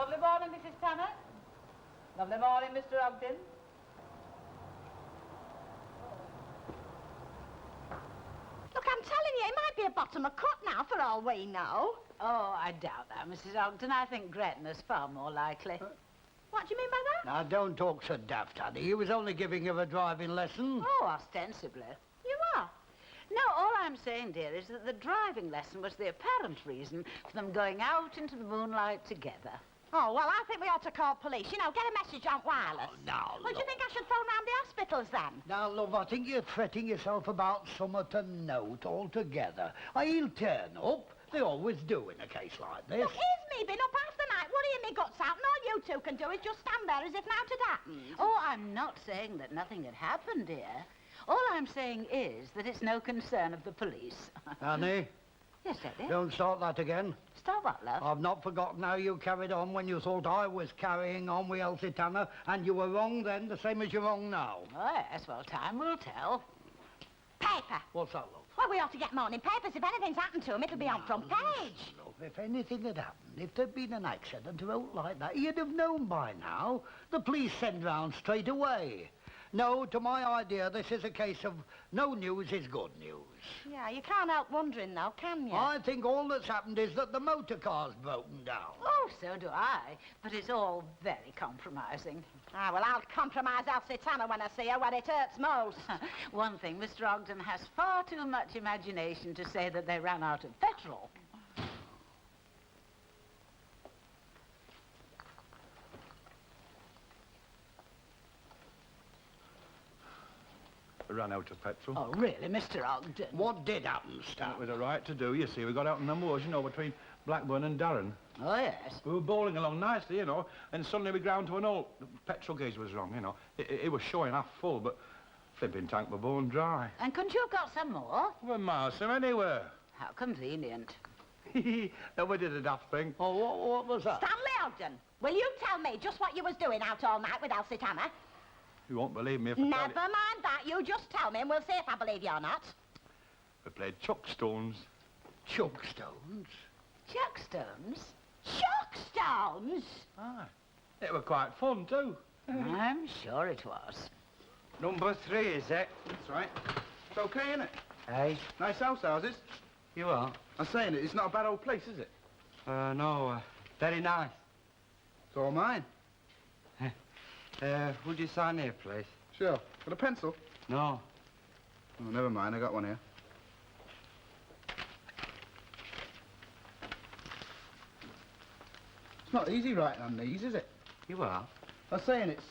Lovely morning, Mrs. Tanner. Lovely morning, Mr. Ogden. Look, I'm telling you, it might be a bottom of cut now, for all we know. Oh, I doubt that, Mrs. Ogden. I think Gretna's far more likely. What do you mean by that? Now, don't talk so daft, Annie. He was only giving you a driving lesson. Oh, ostensibly. You are? No, all I'm saying, dear, is that the driving lesson was the apparent reason for them going out into the moonlight together. Oh, well, I think we ought to call police. You know, get a message on wireless. Oh, now, Well, do you think I should phone round the hospitals, then? Now, love, I think you're fretting yourself about summat to note altogether. He'll turn up. They always do in a case like this. Look, here's me been up half the night worrying me guts out, and all you two can do is just stand there as if naught had happened. Oh, I'm not saying that nothing had happened, dear. All I'm saying is that it's no concern of the police. Annie? Yes, Eddie? Don't start that again. Stop what, love? I've not forgotten how you carried on when you thought I was carrying on with Elsie Tanner, and you were wrong then, the same as you're wrong now. Oh, yes, well, time will tell. Paper. What's that, love? Well, we ought to get morning papers. If anything's happened to him, it'll be on front page. Love, if anything had happened, if there'd been an accident or out like that, you'd have known by now. The police send round straight away. No, to my idea, this is a case of no news is good news. Yeah, you can't help wondering, though, can you? I think all that's happened is that the motor car's broken down. Oh, so do I. But it's all very compromising. Ah, well, I'll compromise Elsie Tanner when I see her, when it hurts most. One thing, Mr. Ogden has far too much imagination to say that they ran out of petrol. We ran out of petrol. Oh, really, Mr. Ogden? What did happen, Stan? It was a right to do, you see. We got out in the moors, you know, between Blackburn and Darren. Oh, yes. We were bowling along nicely, you know, and suddenly we ground to an old... The petrol gauge was wrong, you know. It was showing half full, but flipping tank were bone dry. And couldn't you have got some more? We're miles from anywhere. How convenient. And we did a daft thing. Oh, what was that? Stanley Ogden, will you tell me just what you was doing out all night with Elsie Tanner? You won't believe me if I tell Never you. mind that. You just tell me and we'll see if I believe you or not. We played chuckstones. Chuckstones? Chuckstones? Chuckstones? Aye. It were quite fun, too. I'm sure it was. Number 3, is it? That's right. It's okay, isn't it? Hey, Nice house, houses. you are? I'm saying it, it's not a bad old place, is it? No, very nice. It's all mine. Would you sign here, please? Sure. Got a pencil? No. Oh, never mind, I got one here. It's not easy writing on these, is it? You are? I'm saying it's...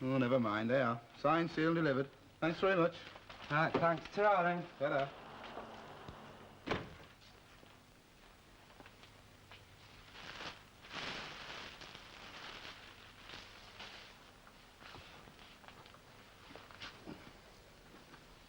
Oh, never mind, they are. Signed, sealed, delivered. Thanks very much. Right, thanks. Ta-ra, then. Ta-da.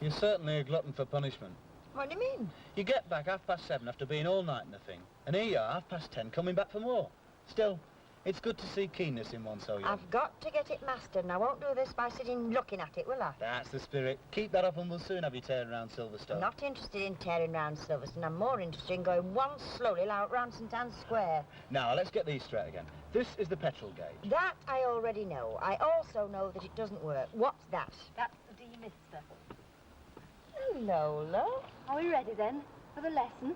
You're certainly a glutton for punishment. What do you mean? You get back 7:30 after being all night in the thing, and here you are, 10:30, coming back for more. Still, it's good to see keenness in one so young. I've got to get it mastered, and I won't do this by sitting looking at it, will I? That's the spirit. Keep that up and we'll soon have you tearing around Silverstone. I'm not interested in tearing round Silverstone. I'm more interested in going one slowly like round St Anne's Square. Now, let's get these straight again. This is the petrol gauge. That I already know. I also know that it doesn't work. What's that? That's the demister. Hello, love. Are we ready then for the lesson?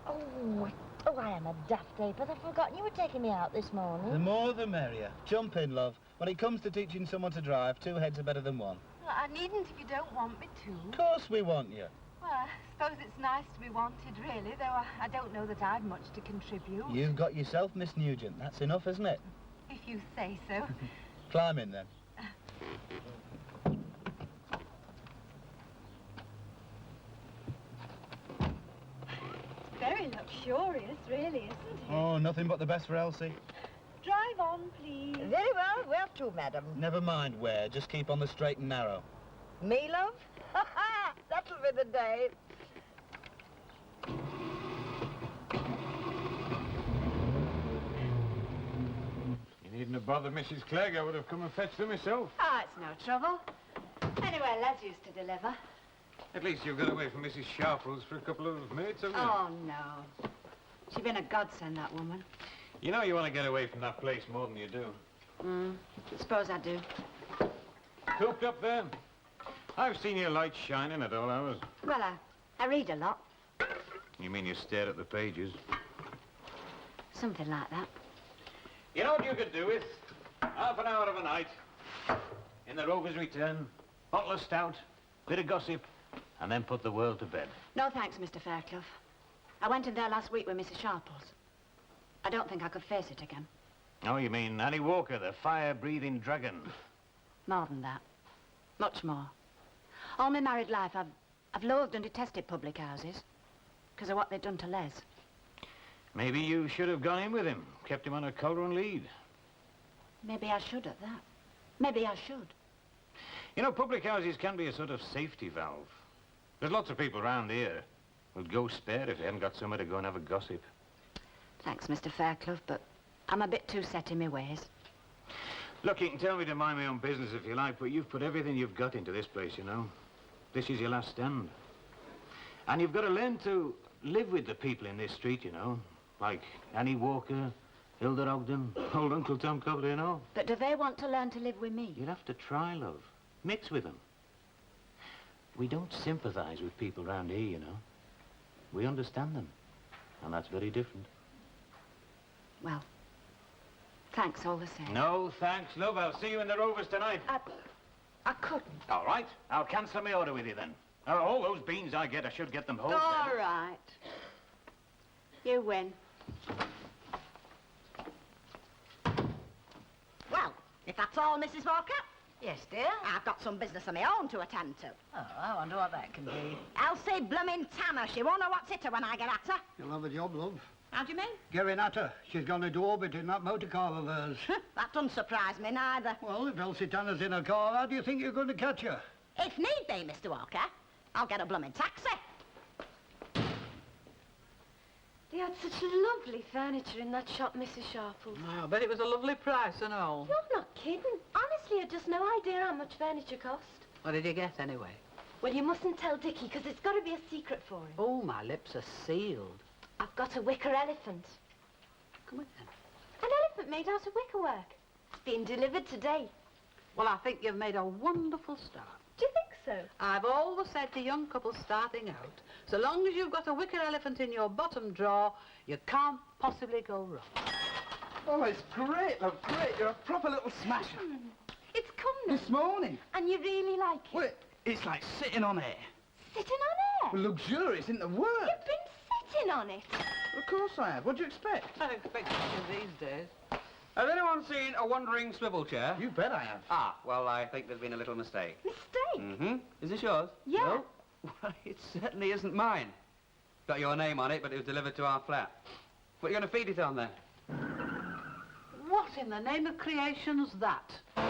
Oh, I am a daft ape. I've forgotten you were taking me out this morning. The more the merrier. Jump in, love. When it comes to teaching someone to drive, 2 heads are better than 1. Well, I needn't if you don't want me to. Of course we want you. Well, I suppose it's nice to be wanted, really, though I don't know that I've much to contribute. You've got yourself, Miss Nugent. That's enough, isn't it? If you say so. Climb in, then. Very luxurious, really, isn't it? Oh, nothing but the best for Elsie. Drive on, please. Very well. Where to, madam? Never mind where, just keep on the straight and narrow. Me, love? Ha ha! That'll be the day. You needn't have bothered Mrs. Clegg. I would have come and fetched her myself. Oh, it's no trouble. Anyway, lads used to deliver. At least you've got away from Mrs. Sharples for a couple of minutes, haven't you? Oh, no. She's been a godsend, that woman. You know you want to get away from that place more than you do. Suppose I do. Cooped up there? I've seen your lights shining at all hours. Well, I read a lot. You mean you stare at the pages? Something like that. You know what you could do with half an hour of a night? In the Rover's return, bottle of stout, bit of gossip, and then put the world to bed. No thanks, Mr. Fairclough. I went in there last week with Mrs. Sharples. I don't think I could face it again. Oh, you mean Annie Walker, the fire-breathing dragon? More than that. Much more. All my married life, I've loathed and detested public houses because of what they'd done to Les. Maybe you should have gone in with him, kept him on a collar and lead. Maybe I should at that. Maybe I should. You know, public houses can be a sort of safety valve. There's lots of people around here who'd go spare if they hadn't got somewhere to go and have a gossip. Thanks, Mr. Fairclough, but I'm a bit too set in my ways. Look, you can tell me to mind my own business if you like, but you've put everything you've got into this place, you know. This is your last stand. And you've got to learn to live with the people in this street, you know. Like Annie Walker, Hilda Ogden, old Uncle Tom Copley and all. But do they want to learn to live with me? You'll have to try, love. Mix with them. We don't sympathise with people round here, you know. We understand them. And that's very different. Well, thanks all the same. No, thanks, love. I'll see you in the Rovers tonight. I couldn't. All right. I'll cancel my order with you then. All those beans I get, I should get them wholesale. All right. You win. Well, if that's all, Mrs. Walker, Yes, dear? I've got some business of my own to attend to. Oh, I wonder what that can be. Elsie bloomin' Tanner. She won't know what's hit her when I get at her. You'll have a job, love. How do you mean? Getting at her. She's going to do orbit in that motor car of hers. That doesn't surprise me neither. Well, if Elsie Tanner's in a car, how do you think you're going to catch her? If need be, Mr. Walker, I'll get a bloomin' taxi. They had such lovely furniture in that shop, Mrs. Sharples. I bet it was a lovely price and all. You're not kidding. Honestly, I've just no idea how much furniture cost. What did you get, anyway? Well, you mustn't tell Dickie, because it's got to be a secret for him. Oh, my lips are sealed. I've got a wicker elephant. Come on, then. An elephant made out of wickerwork. It's being delivered today. Well, I think you've made a wonderful start. Do you think so? I've always said to young couples starting out, so long as you've got a wicker elephant in your bottom drawer, you can't possibly go wrong. Oh, it's great, love, great. You're a proper little smasher. It's come This morning. and you really like it. Well, it's like sitting on air. Sitting on air? Well, luxurious, isn't the word? You've been sitting on it. Of course I have. What do you expect? I expect you these days. Has anyone seen a wandering swivel chair? You bet I have. Ah, well, I think there's been a little mistake. Mistake? Mm-hmm. Is this yours? Yeah. No? Well, it certainly isn't mine. Got your name on it, but it was delivered to our flat. What are you going to feed it on, then? What in the name of creation's that? Hey!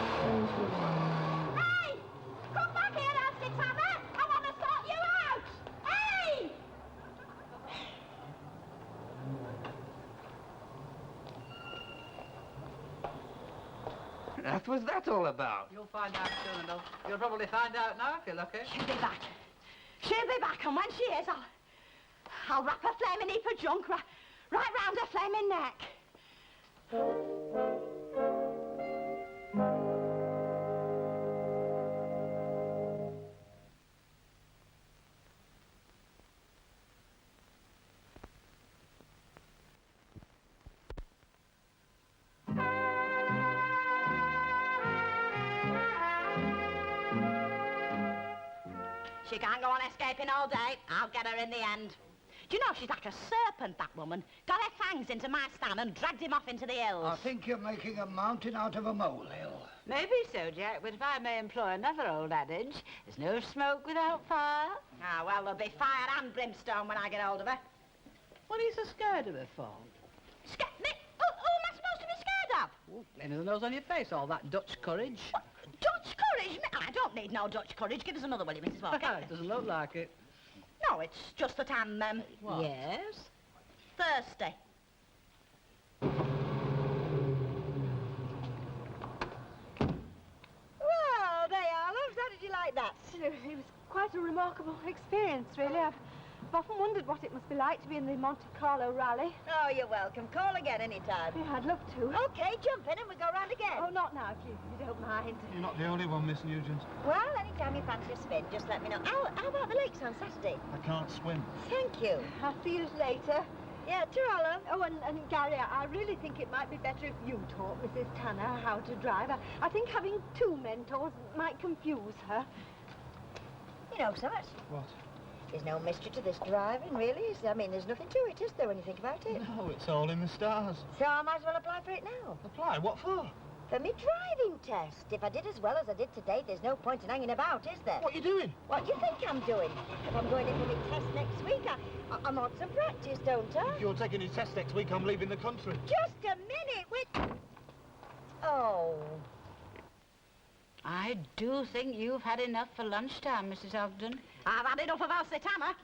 Come back here, Elsie Tanner! I want to sort you out! Hey! What was that all about? You'll find out soon enough. You'll probably find out now if you're lucky. She'll be back. She'll be back, and when she is, I'll wrap her flaming heap of junk right round her flaming neck. She can't go on escaping all day. I'll get her in the end. Do you know, she's like a serpent, that woman. Got her fangs into my stand and dragged him off into the hills. I think you're making a mountain out of a molehill. Maybe so, Jack, but if I may employ another old adage, there's no smoke without fire. Ah, well, there'll be fire and brimstone when I get hold of her. What are you so scared of her for? Scared me? Who am I supposed to be scared of? Oh, plain as the nose on your face, all that Dutch courage. What? Dutch courage? I don't need no Dutch courage. Give us another, will you, Mrs. Walker? It doesn't look like it. No, it's just that I'm, What? Yes? thirsty. Well, there you are, loves. How did you like that? It was quite a remarkable experience, really. I've often wondered what it must be like to be in the Monte Carlo rally. Oh, you're welcome. Call again any time. Yeah, I'd love to. OK, jump in and we go round again. Oh, not now, please, if you don't mind. You're not the only one, Miss Nugent. Well, any time you fancy a spin, just let me know. How about the lakes on Saturday? I can't swim. Thank you. I'll see you later. Yeah, ta-ra. Oh, and Gary, I really think it might be better if you taught Mrs. Tanner how to drive. I think having two mentors might confuse her. You know so much. What? There's no mystery to this driving, really. I mean, there's nothing to it, is there, when you think about it? No, it's all in the stars. So I might as well apply for it now. Apply? What for? For me driving test. If I did as well as I did today, there's no point in hanging about, is there? What are you doing? What do you think I'm doing? If I'm going in for my test next week, I want some practice, don't I? If you're taking his test next week, I'm leaving the country. Just a minute, Oh. I do think you've had enough for lunchtime, Mrs. Ogden. I've had enough of Elsie Tanner.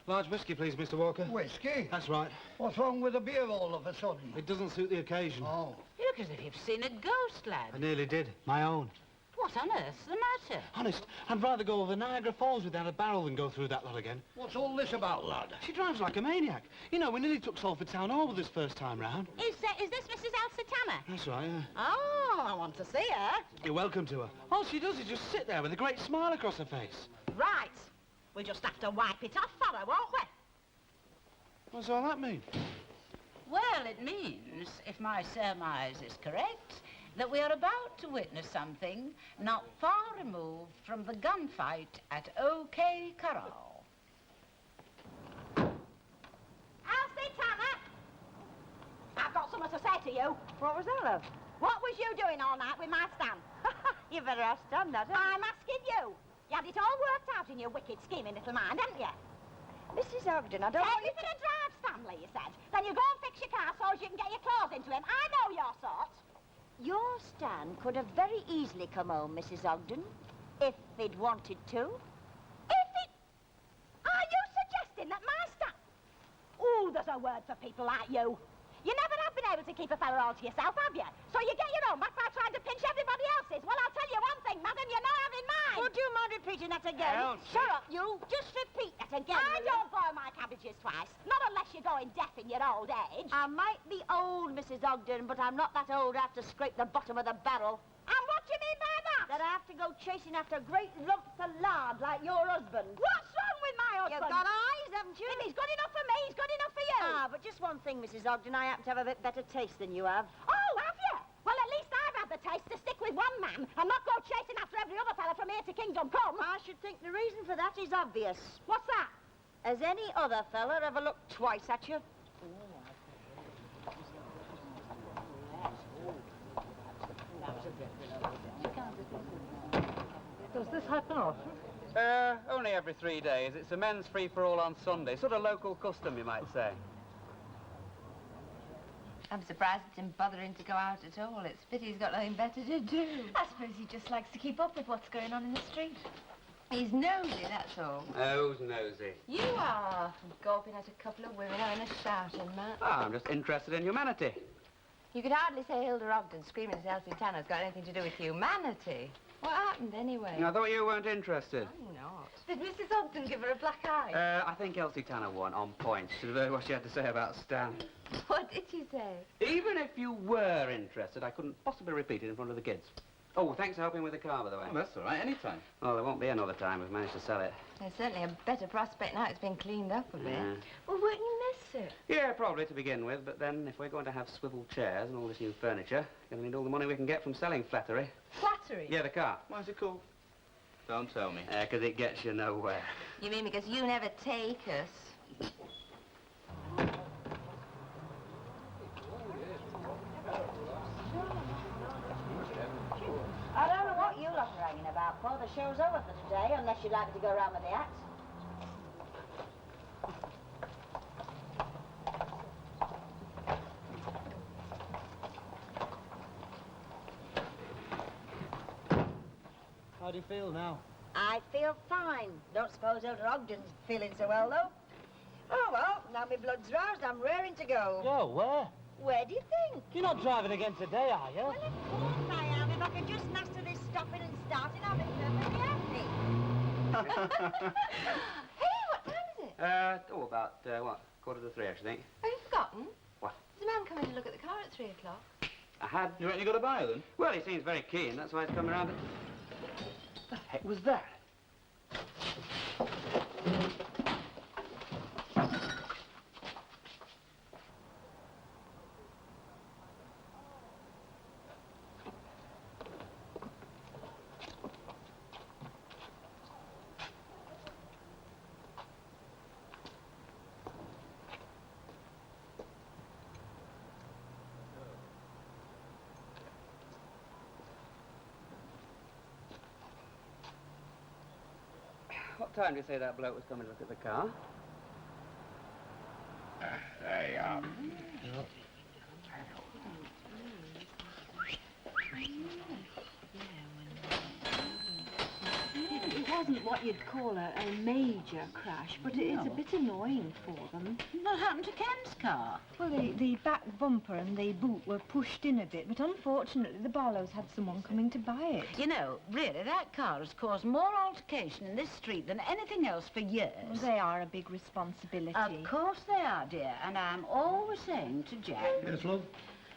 Large whiskey, please, Mr. Walker. Whiskey? That's right. What's wrong with the beer all of a sudden? It doesn't suit the occasion. Oh. You look as if you've seen a ghost, lad. I nearly did. My own. What on earth's the matter? Honest, I'd rather go over Niagara Falls without a barrel than go through that lot again. What's all this about, lad? She drives like a maniac. You know, we nearly took Salford Town Hall with us first time round. Is this Mrs. Elsie Tanner? That's right, yeah. Oh, I want to see her. You're welcome to her. All she does is just sit there with a great smile across her face. Right. We just have to wipe it off for her, won't we? What's all that mean? Well, it means, if my surmise is correct, that we are about to witness something not far removed from the gunfight at OK Corral. Elsie Tanner! I've got something to say to you. What was that, love? What was you doing all night with my Stan? You better ask Stan that, haven't I'm asking you. You had it all worked out in your wicked scheming little mind, hadn't you? Mrs. Ogden, I don't want you Anything to drive Stanley, you said. Then you go and fix your car so as you can get your clothes into him. I know your sort. Your Stan could have very easily come home, Mrs. Ogden, if he'd wanted to. Are you suggesting that my Stan... Oh, there's a word for people like you. You never have been able to keep a fella all to yourself, have you? So you get your own back by trying to pinch everybody else's. Well, I'll tell you one thing, madam, you're not having mine. Would you mind repeating that again? Elsie. Shut up, you. Just repeat that again. I will you? don't boil my cabbages twice. Not unless you're going deaf in your old age. I might be old, Mrs. Ogden, but I'm not that old I have to scrape the bottom of the barrel. And what do you mean by that? That I have to go chasing after great lumps of lard like your husband. What's wrong with my husband? You've got eyes, haven't you? If he's good enough for me, he's good enough for you. Ah, but just one thing, Mrs. Ogden. I happen to have a bit better taste than you have. Oh, have you? Well, at least I've had the taste to stick with one man and not go chasing after every other fella from here to Kingdom Come. I should think the reason for that is obvious. What's that? Has any other fella ever looked twice at you? Does this happen often? Only every 3 days. It's a men's free-for-all on Sunday. Sort of local custom, you might say. I'm surprised it's him bothering to go out at all. It's a pity he's got nothing better to do. I suppose he just likes to keep up with what's going on in the street. He's nosy, that's all. Who's nosy? You are. Gawping at a couple of women having a shout and that. Oh, I'm just interested in humanity. You could hardly say Hilda Ogden screaming at Elsie Tanner's got anything to do with humanity. What happened, anyway? I thought you weren't interested. I'm not. Did Mrs. Ogden give her a black eye? I think Elsie Tanner won on point. Should have heard what she had to say about Stan. What did she say? Even if you were interested, I couldn't possibly repeat it in front of the kids. Oh, thanks for helping with the car, by the way. Oh, that's all right, anytime. Well, there won't be another time we've managed to sell it. There's certainly a better prospect now it's been cleaned up a bit. Yeah. Well, won't you miss it? Yeah, probably to begin with, but then if we're going to have swivel chairs and all this new furniture, we're going to need all the money we can get from selling Flattery. Flattery? Yeah, the car. Why's it called? Don't tell me. Because it gets you nowhere. You mean because you never take us? I don't know what you lot are hanging about for. The show's over for today, unless you'd like me to go round with the act. How do you feel now? I feel fine. Don't suppose Hilda Ogden's feeling so well, though. Oh, well, now my blood's roused, I'm raring to go. Yo, where? Where do you think? You're not driving again today, are you? Well, of course I am. If I could just master this stopping and starting, I'll be perfectly happy. Hey, what time is it? About, what, 2:45, I think. Have you forgotten? What? There's a man coming to look at the car at 3 o'clock. I had... You reckon you got a buyer, then? Well, he seems very keen. That's why he's coming around. What the heck was that? What time did you say that bloke was coming to look at the car? There you are. It wasn't what you'd call a major crash, but it is a bit annoying for them. What happened to Ken's car? Well, the back bumper and the boot were pushed in a bit, but unfortunately the Barlows had someone coming to buy it. You know, really, that car has caused more altercation in this street than anything else for years. Well, they are a big responsibility. Of course they are, dear, and I'm always saying to Jack... Yes, love?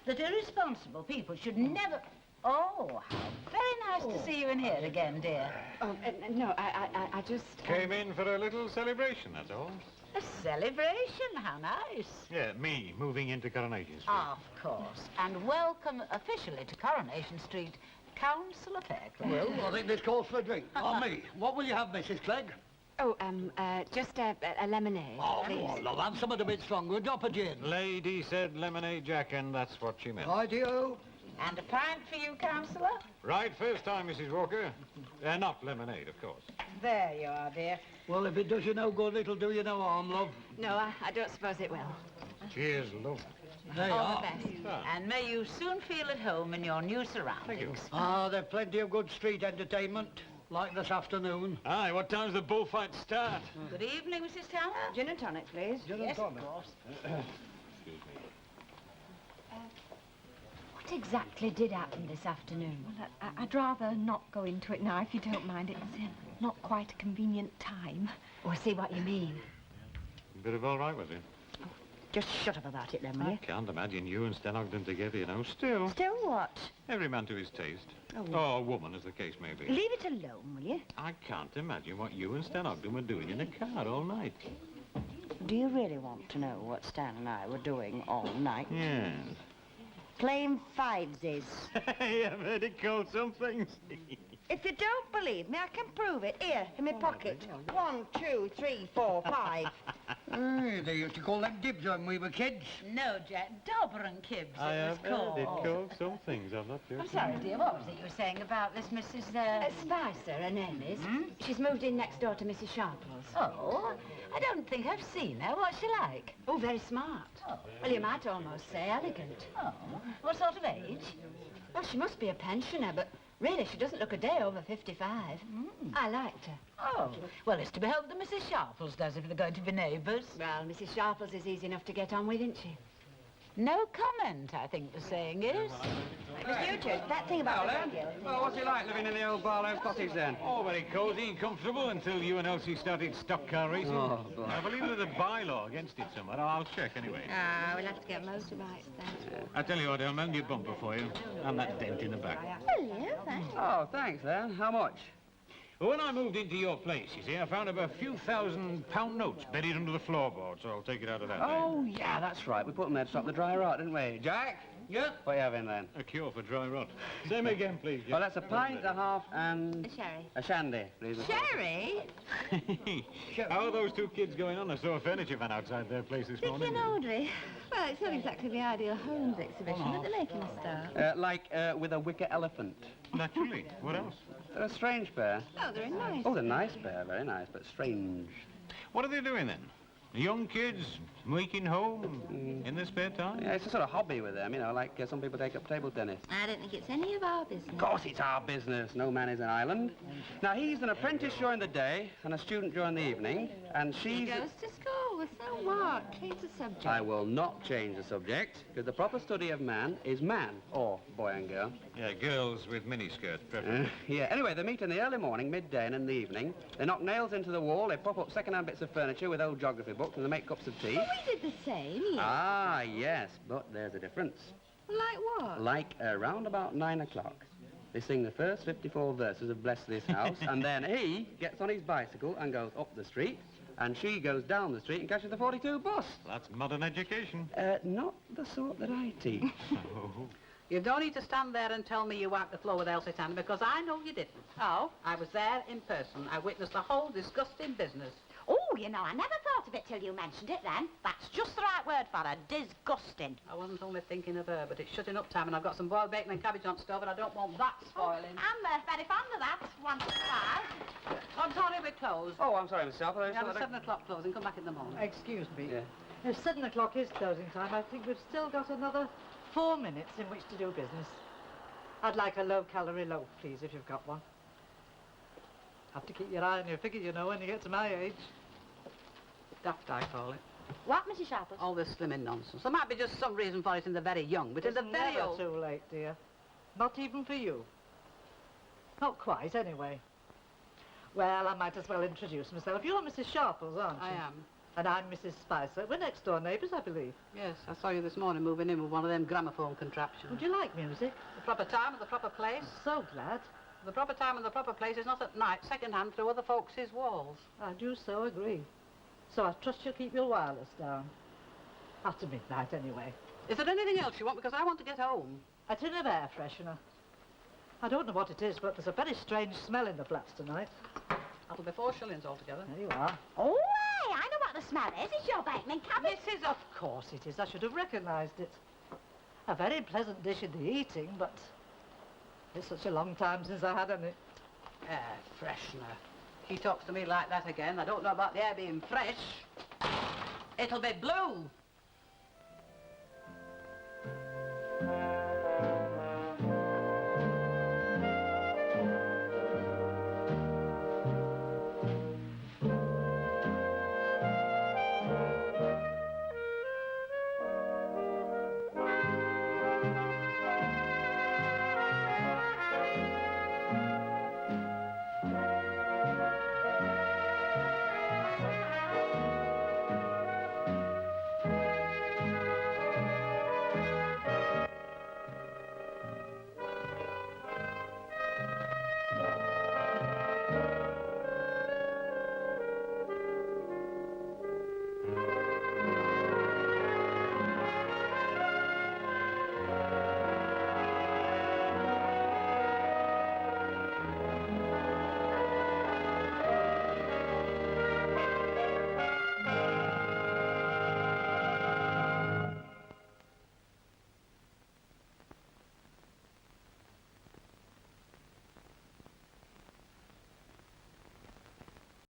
...that irresponsible people should never... Oh, how very nice to see you in here again, dear. Oh, no, I just... Came in for a little celebration, that's all. A celebration, how nice. Yeah, me moving into Coronation Street. Of course. And welcome officially to Coronation Street, Councillor Fairclough. Well, I think this calls for a drink. On me. What will you have, Mrs. Clegg? Oh, just a lemonade, Oh, please. come on, love. Have something a bit stronger. A drop of gin. Lady said lemonade, Jack, and that's what she meant. Rightio. And a pint for you, Councillor? Right, first time, Mrs. Walker. Not lemonade, of course. There you are, dear. Well, if it does you no good, it'll do you no harm, love. No, I don't suppose it will. Cheers, love. There you All are. the best. And may you soon feel at home in your new surroundings. Thank you. Ah, there's plenty of good street entertainment, like this afternoon. Aye, what time's the bullfight start? Good evening, Mrs. Tanner. Gin and tonic, please. Yes, of course. Excuse me. What exactly did happen this afternoon? Well, I'd rather not go into it now, if you don't mind. It was not quite a convenient time. Oh, I see what you mean. Bit of all right, was it? Just shut up about it then, will I you? can't imagine you and Sten Ogden together, you know. Still, Still what? every man to his taste. Oh. Or woman, as the case may be. Leave it alone, will you? I can't imagine what you and Sten Ogden were doing in a car all night. Do you really want to know what Stan and I were doing all night? Yes. Playing fivesies. Hey, I've heard it called some things. If you don't believe me, I can prove it. Here, in my pocket. 1, 2, 3, 4, 5. Hey, they used to call them dibs when we were kids. No, Jack, Dobber and Kibbs I it have was heard called. it called some things, I'm not joking. I'm sorry, dear, what was it you were saying about this Mrs. Spicer, her name is. She's moved in next door to Mrs. Sharples. Oh, I don't think I've seen her. What's she like? Oh, very smart. Oh. Well, you might almost say elegant. Oh, what sort of age? Well, she must be a pensioner, but really, she doesn't look a day over 55. I liked her. Oh, well, it's to be hoped that Mrs. Sharples does if they're going to be neighbours. Well, Mrs. Sharples is easy enough to get on with, isn't she? No comment, I think the saying is. Mr. Uchard, that thing about the radio. Well, what's it like living in the old Barlow cottage then? Oh, very cosy and comfortable until you and Elsie started stock car racing. Oh, boy. I believe there's a bylaw against it somewhere. I'll check anyway. We'll have to get motorbikes then. I tell you what, I'll mend your bumper for you. And that dent in the back. Hello, thanks. Oh, thanks, then. How much? Well, when I moved into your place, you see, I found about a few £1,000 notes buried under the floorboard, so I'll take it out of that. Oh, yeah, that's right. We put them there to stop the dry rot, didn't we? Jack? Yeah? What are you having then? A cure for dry rot. Same again, please. Well, that's a pint and a half and... A sherry. A shandy, please. Sherry? How are those two kids going on? I saw a furniture van outside their place this morning. Dicky and Audrey. Well, it's not exactly the ideal Holmes exhibition, but they're making a start. With a wicker elephant. Naturally. What else? They're a strange pair. Oh, they're a nice. Oh, they're a nice pair, very nice, but strange. What are they doing then? Young kids making home in their spare time? Yeah, it's a sort of hobby with them, you know, like some people take up table tennis. I don't think it's any of our business. Of course it's our business. No man is an island. Now, he's an apprentice during the day and a student during the evening, and He she's... goes to school Oh, so what? Change the subject. I will not change the subject, because the proper study of man is man, or boy and girl. Yeah, girls with miniskirts, preferably. Yeah, anyway, they meet in the early morning, midday, and in the evening. They knock nails into the wall, they prop up second-hand bits of furniture with old geography books, and they make cups of tea. Well, we did the same, yes. Ah, yes, but there's a difference. Like what? Like around about 9 o'clock. They sing the first 54 verses of Bless This House, and then he gets on his bicycle and goes up the street, and she goes down the street and catches the 42 bus. That's modern education. Not the sort that I teach. You don't need to stand there and tell me you wiped the floor with Elsie Tanner, because I know you didn't. Oh? I was there in person. I witnessed the whole disgusting business. Oh, you know, I never thought of it till you mentioned it then. That's just the right word for her, disgusting. I wasn't only thinking of her, but it's shutting up time, and I've got some boiled bacon and cabbage on stove, and I don't want that spoiling. I'm very fond of that. 1 to 5. I'm sorry we're closed. Oh, I'm sorry, Miss South. We have a 7 o'clock closing. Come back in the morning. Excuse me. Yeah. If 7 o'clock is closing time, I think we've still got another 4 minutes in which to do business. I'd like a low-calorie loaf, please, if you've got one. Have to keep your eye on your figure, you know, when you get to my age. Daft, I call it. What, Mrs. Sharples? All this slimming nonsense. There might be just some reason for it in the very young, but in the very never old... too late, dear. Not even for you. Not quite, anyway. Well, I might as well introduce myself. You're Mrs. Sharples, aren't you? I am. And I'm Mrs. Spicer. We're next-door neighbours, I believe. Yes, I saw you this morning moving in with one of them gramophone contraptions. Would you like music? The proper time and the proper place? So glad. The proper time and the proper place is not at night, second-hand through other folks' walls. I do so agree. So I trust you'll keep your wireless down. After midnight, anyway. Is there anything else you want? Because I want to get home. A tin of air freshener. I don't know what it is, but there's a very strange smell in the flats tonight. That'll be 4 shillings altogether. There you are. Oh, hey, I know what the smell is. It's your bacon and cabbage. Mrs. Of course it is. I should have recognised it. A very pleasant dish in the eating, but it's such a long time since I had any. Air freshener. He talks to me like that again. I don't know about the air being fresh. It'll be blue.